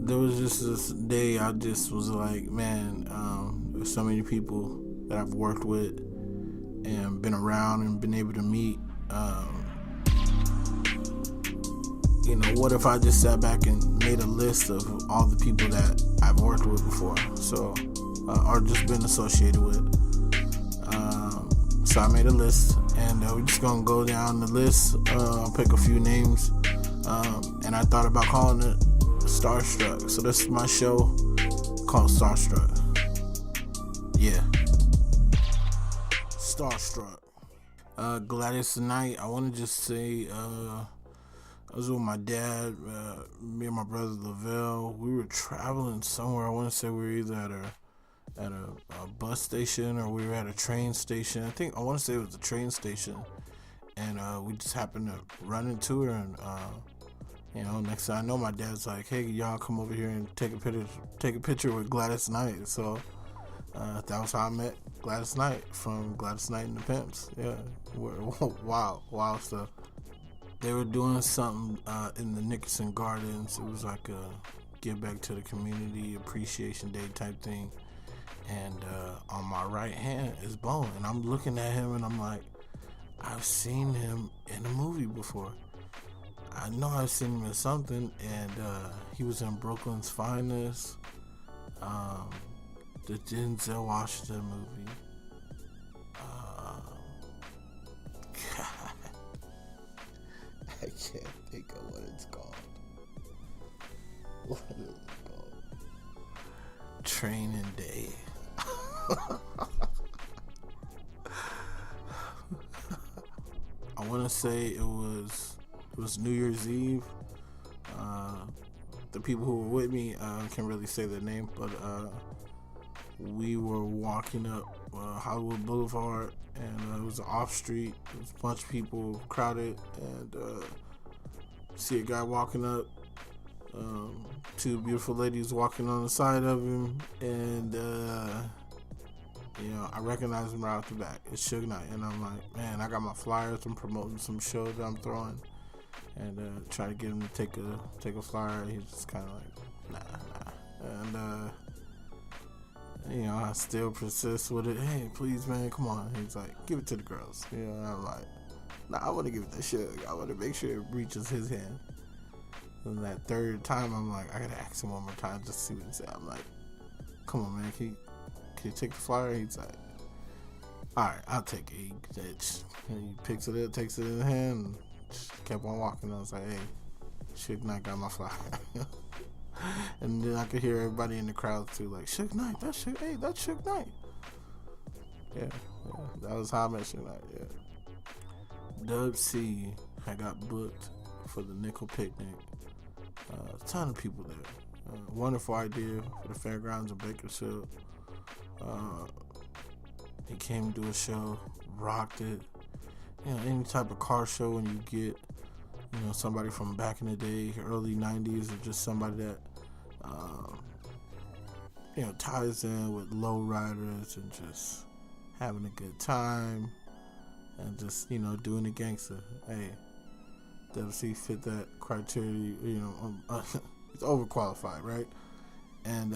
there was just this day I just was like, man, there's so many people that I've worked with and been around and been able to meet. What if I just sat back and made a list of all the people that I've worked with before, so or just been associated with. So I made a list, and we're just gonna go down the list, pick a few names, and I thought about calling it STARStruck. So this is my show called STARStruck. Yeah, STARStruck. Gladys Knight. I want to just say, I was with my dad, me and my brother Lavelle. We were traveling somewhere. I want to say we were either at a bus station or we were at a train station. I want to say it was a train station, and we just happened to run into her. And next thing I know, my dad's like, "Hey, y'all come over here and take a picture with Gladys Knight." So that was how I met Gladys Knight from Gladys Knight and the Pimps. Yeah, wow stuff. They were doing something in the Nickerson Gardens. It was like a give back to the community appreciation day type thing. And on my right hand is Bone, and I'm looking at him and I'm like, I've seen him in a movie before. I know I've seen him in something, and he was in Brooklyn's Finest, the Denzel Washington movie. God, I can't think of what it's called. What is it called? Training Day. I want to say it was New Year's Eve. The people who were with me can't really say their name, but we were walking up Hollywood Boulevard, and it was an off street. There was a bunch of people crowded, and see a guy walking up. Two beautiful ladies walking on the side of him, and I recognize him right off the back. It's Suge Knight, and I'm like, man, I got my flyers. I'm promoting some show that I'm throwing, and try to get him to take a flyer. He's just kind of like, nah, and I still persist with it. Hey, please, man, come on. He's like, give it to the girls. And I'm like, nah, I want to give it to Suge. I want to make sure it reaches his hand. And that third time, I'm like, I gotta ask him one more time just to see what he said. I'm like, come on, man, can you take the flyer? He's like, alright, I'll take it. He picks it up, takes it in the hand, and just kept on walking. I was like, hey, Suge Knight got my flyer. And then I could hear everybody in the crowd too, like, Suge Knight, that's Suge Knight. Yeah, that was how I met Suge Knight, yeah. Dub C, I got booked for the Nickel Picnic. A ton of people there. Wonderful idea for the fairgrounds in Bakersfield. He came to a show, rocked it. Any type of car show when you get, somebody from back in the day, early 90s, or just somebody that, ties in with low riders and just having a good time and just, doing the gangster. Hey, WC fit that criteria, it's overqualified, right? And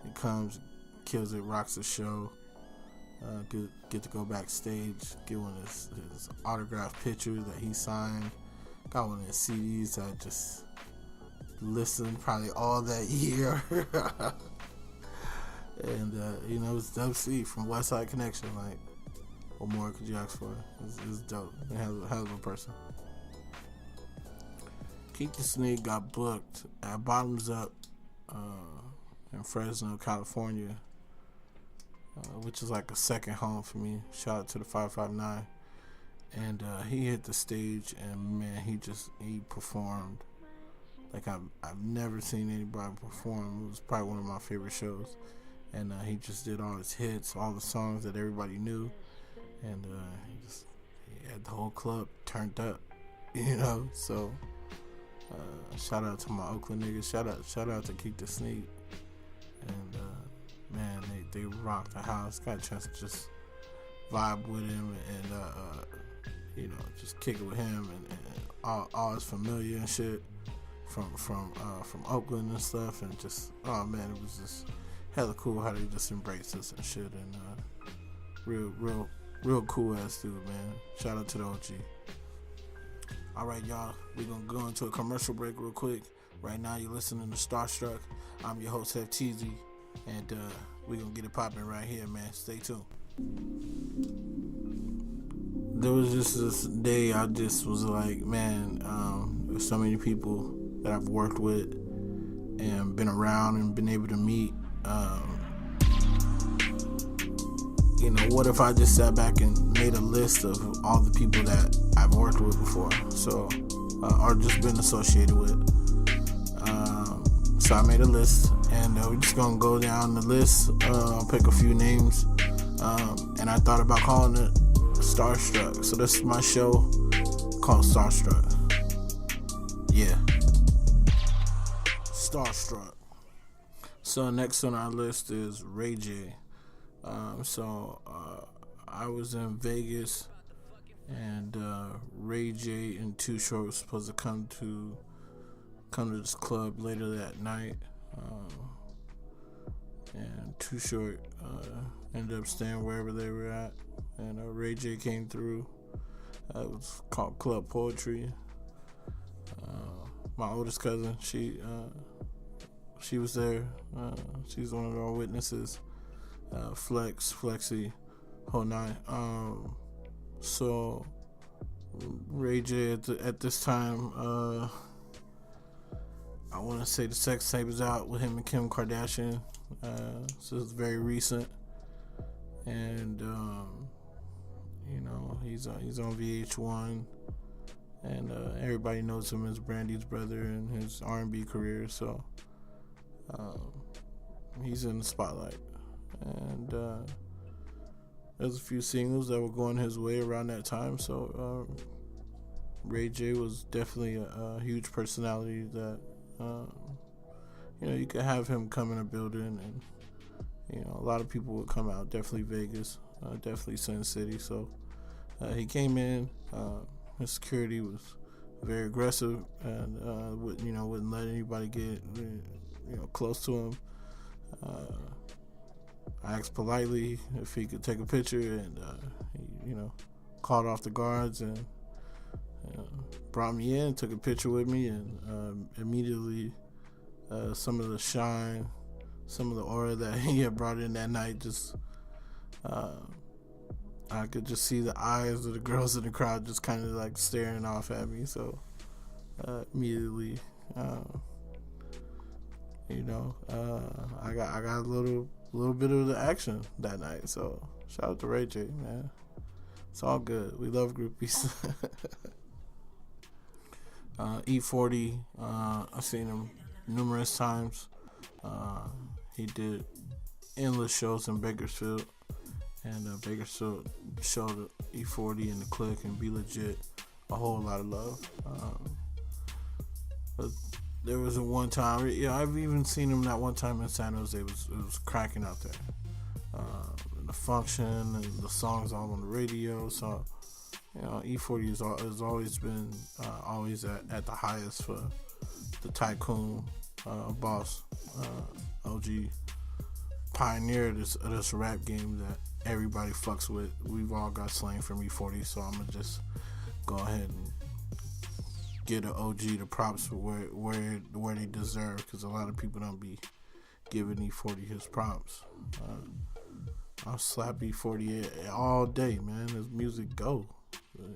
he comes, kills it, rocks the show, get to go backstage, get one of his autographed pictures that he signed, got one of his CDs that I just listened probably all that year. And, it was WC from West Side Connection. Like, what more could you ask for? It's dope. Hell of a person. Keak Da Sneak got booked at Bottoms Up in Fresno, California, which is like a second home for me. Shout out to the 559. And he hit the stage, and man, he performed like I've never seen anybody perform. It was probably one of my favorite shows. And he just did all his hits, all the songs that everybody knew, and he had the whole club turned up, So shout out to my Oakland niggas. Shout out to Keak Da Sneak, and man, they rocked the house. Got a chance to just vibe with him and just kick it with him and all his familiar and shit. from Oakland and stuff, and just, oh man, it was just hella cool how they just embraced us and shit, and real cool ass dude, man. Shout out to the OG. All right, y'all, we're gonna go into a commercial break real quick. Right now, you're listening to STARStruck. I'm your host, F-Teezy, and we're gonna get it popping right here, man. Stay tuned. There was just this day I just was like, man, there's so many people that I've worked with and been around and been able to meet. What if I just sat back and made a list of all the people that I've worked with before, so or just been associated with. So I made a list, and we're just gonna go down the list. I'll pick a few names, and I thought about calling it STARStruck. So this is my show called STARStruck. Yeah, STARStruck. So next on our list is Ray J. I was in Vegas, and Ray J and Too Short was supposed to come to this club later that night, and Too Short ended up staying wherever they were at, and Ray J came through. It was called Club Poetry. My oldest cousin, she was there. She's one of our witnesses. Flexi, whole nine. So Ray J at this time, I want to say the sex tape is out with him and Kim Kardashian. So it's very recent, and he's on VH1, and everybody knows him as Brandy's brother and his R&B career. So he's in the spotlight. And there's a few singles that were going his way around that time, so Ray J was definitely a huge personality that you could have him come in a building, and a lot of people would come out. Definitely Vegas, definitely Sin City. So he came in. His security was very aggressive, and wouldn't let anybody get close to him. I asked politely if he could take a picture, and he called off the guards and brought me in, took a picture with me, and immediately some of the shine, some of the aura that he had brought in that night, just I could just see the eyes of the girls in the crowd just kind of like staring off at me. So immediately, I got a little bit of the action that night. So shout out to Ray J, man. It's all good. We love groupies. E40, I've seen him numerous times. He did endless shows in Bakersfield, and Bakersfield showed E40 and the Click and Be Legit a whole lot of love. But there was a one time, I've even seen him that one time in San Jose. It was cracking out there. The function and the songs all on the radio. So, E40 has always been always at the highest for the tycoon, boss, OG, pioneer of this rap game that everybody fucks with. We've all got slang from E40, so I'm gonna just go ahead and get an OG the props for where they deserve, because a lot of people don't be giving E40 his props. I'll slap E40 all day, man. His music go.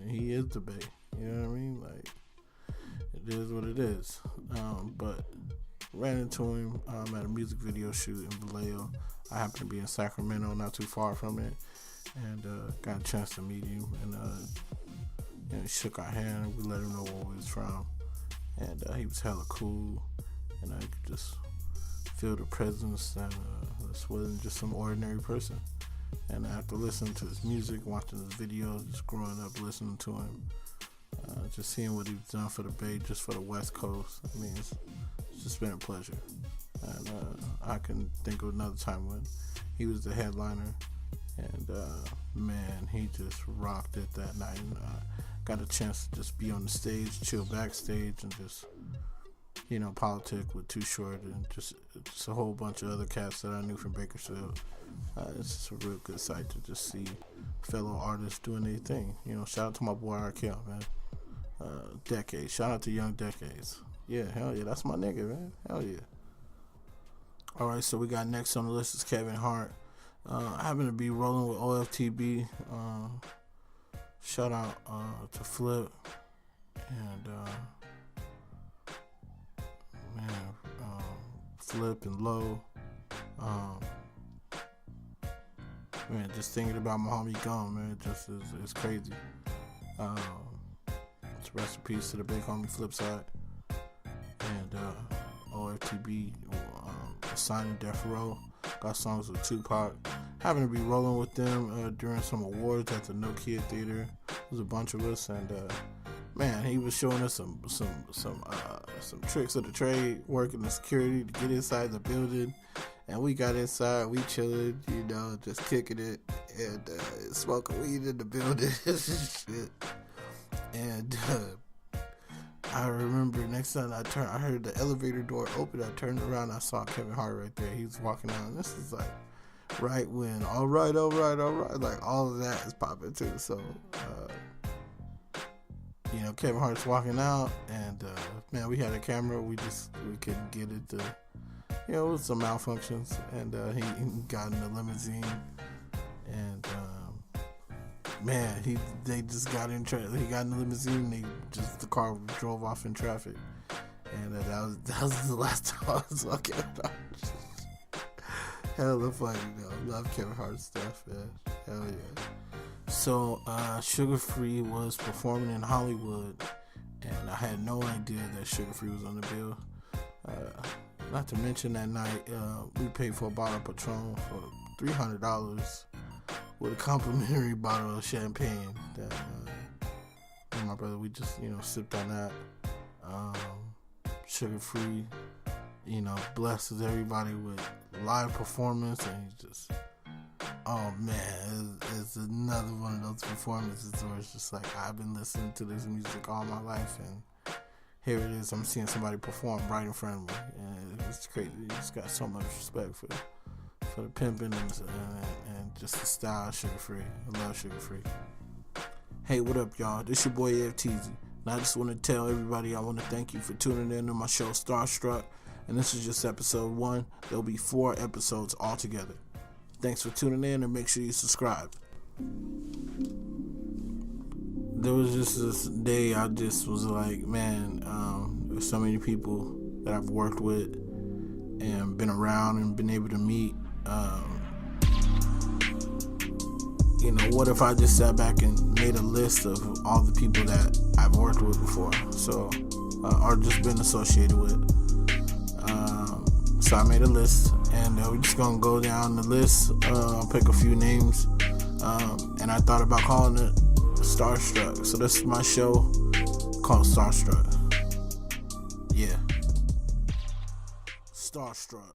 He is the Bay. You know what I mean? Like, it is what it is. But ran into him at a music video shoot in Vallejo. I happened to be in Sacramento, not too far from it, and got a chance to meet him. And shook our hand. We let him know where we was from, and he was hella cool. And I could just feel the presence that this wasn't just some ordinary person. And after listening to his music, watching his videos, just growing up listening to him, just seeing what he's done for the Bay, just for the West Coast, I mean, it's just been a pleasure. And I can think of another time when he was the headliner, and man, he just rocked it that night. And got a chance to just be on the stage, chill backstage, and just Politic with Too Short and just a whole bunch of other cats that I knew from Bakersfield. It's just a real good sight to just see fellow artists doing their thing. Shout out to my boy Raquel, man. Decades. Shout out to Young Decades. Yeah, hell yeah, that's my nigga, man. Hell yeah. All right, so we got next on the list is Kevin Hart. I happen to be rolling with OFTB. Shout out to Flip and Flip and Low. Man, just thinking about my homie gone, man, just is crazy. It's rest in peace to the big homie Flip side. And OFTB signing Death Row. Got songs with Tupac. Having to be rolling with them during some awards at the No Kid Theater. There's a bunch of us, and man, he was showing us some tricks of the trade, working the security to get inside the building. And we got inside, we chilling, just kicking it and smoking weed in the building and shit. And I remember next time I heard the elevator door open. I turned around, I saw Kevin Hart right there. He was walking out, and this is like right when all right, like all of that is popping too. So Kevin Hart's walking out, and man, we had a camera, we couldn't get it to, it was some malfunctions, and he got in the limousine, and man, they just got in he got in the limousine, the car drove off in traffic, and that was the last time I saw Kevin Hart. Hella funny though. Love Kevin Hart stuff, man. Hell yeah. So Sugar Free was performing in Hollywood, and I had no idea that Sugar Free was on the bill. Not to mention that night we paid for a bottle of Patron for $300 with a complimentary bottle of champagne that me and my brother, we just sipped on that. Sugar Free blesses everybody with live performance, and he's just, oh man, it's another one of those performances where it's just like, I've been listening to this music all my life, and here it is, I'm seeing somebody perform right in front of me, and it's crazy. You just got so much respect for the pimping and just the style of Sugar Free. I love Sugar Free. Hey, what up, y'all? This your boy F-Teezy. And I just want to tell everybody I want to thank you for tuning in to my show STARStruck. And this is just episode 1. There'll be 4 episodes altogether. Thanks for tuning in, and make sure you subscribe. There was just this day I just was like, man, there's so many people that I've worked with and been around and been able to meet. What if I just sat back and made a list of all the people that I've worked with before, or just been associated with. So I made a list, and we're just gonna go down the list. I'll pick a few names, and I thought about calling it STARStruck. So this is my show called STARStruck. Yeah, STARStruck.